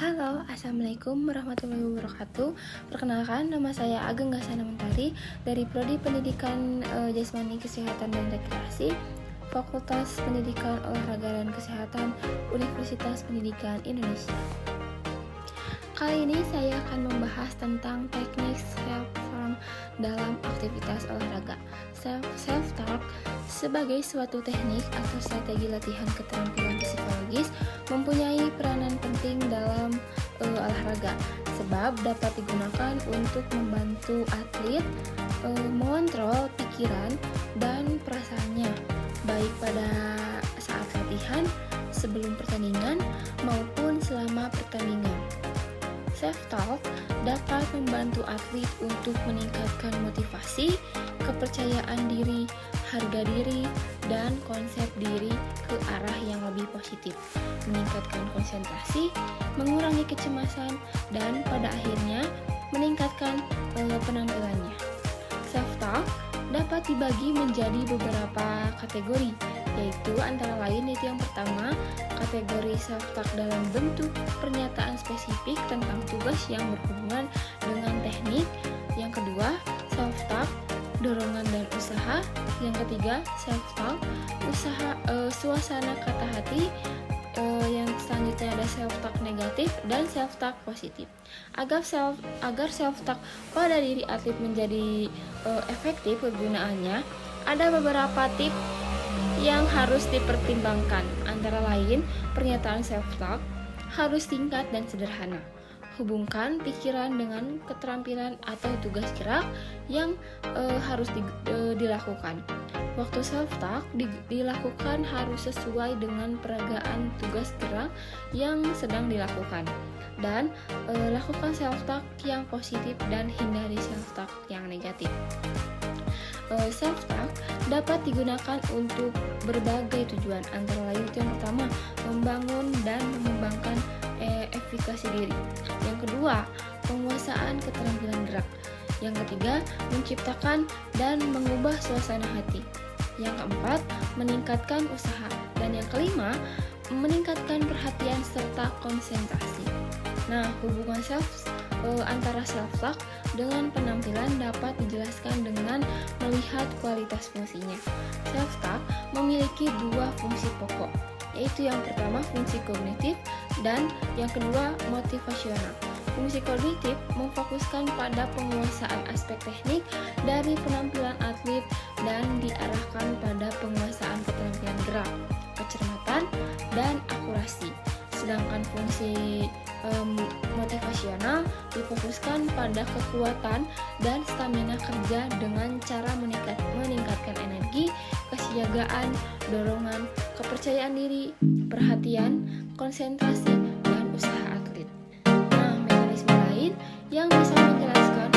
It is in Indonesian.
Halo, Assalamualaikum warahmatullahi wabarakatuh. Perkenalkan, nama saya Ageng Gasana Mentari dari Prodi Pendidikan Jasmani Kesehatan dan Rekreasi, Fakultas Pendidikan Olahraga dan Kesehatan, Universitas Pendidikan Indonesia. Kali ini saya akan membahas tentang teknik self-harm dalam aktivitas olahraga. Self-talk sebagai suatu teknik atau strategi latihan keterampilan psikologis mempunyai peranan penting dalam olahraga, sebab dapat digunakan untuk membantu atlet mengontrol pikiran dan perasaannya, baik pada saat latihan, sebelum pertandingan, maupun selama pertandingan. Self-talk dapat membantu atlet untuk meningkatkan motivasi, kepercayaan diri, harga diri, dan konsep diri ke arah yang lebih positif, meningkatkan konsentrasi, mengurangi kecemasan, dan pada akhirnya meningkatkan penampilannya. Self-talk dapat dibagi menjadi beberapa kategori, yaitu antara lain yang pertama, kategori self-talk dalam bentuk pernyataan spesifik tentang tugas yang berhubungan dengan teknik. Yang kedua, self-talk dorongan dan usaha. Yang ketiga, self-talk suasana kata hati. Yang selanjutnya ada self-talk negatif dan self-talk positif. Agar self-talk pada diri atlet menjadi efektif kegunaannya, ada beberapa tips yang harus dipertimbangkan. Antara lain, pernyataan self-talk harus singkat dan sederhana. Hubungkan pikiran dengan keterampilan atau tugas gerak yang harus dilakukan. Waktu self-talk dilakukan harus sesuai dengan peragaan tugas gerak yang sedang dilakukan. Dan lakukan self-talk yang positif dan hindari self-talk yang negatif. Self-talk dapat digunakan untuk berbagai tujuan, antara lain yang pertama, membangun dan mengembangkan efikasi diri. Yang kedua, penguasaan keterampilan gerak. Yang ketiga, menciptakan dan mengubah suasana hati. Yang keempat, meningkatkan usaha. Dan yang kelima, meningkatkan perhatian serta konsentrasi. Nah, hubungan antara self-talk dengan penampilan dapat dijelaskan dengan melihat kualitas fungsinya. Self-talk memiliki dua fungsi pokok, yaitu yang pertama fungsi kognitif dan yang kedua motivasional. Fungsi kognitif memfokuskan pada penguasaan aspek teknik dari penampilan atlet dan diarahkan pada penguasaan keterampilan gerak, kecermatan, dan akurasi. Sedangkan fungsi motivasional difokuskan pada kekuatan dan stamina kerja dengan cara meningkatkan energi, kesiagaan, dorongan, kepercayaan diri, perhatian, konsentrasi, dan usaha atlet. Nah, mekanisme lain yang bisa menjelaskan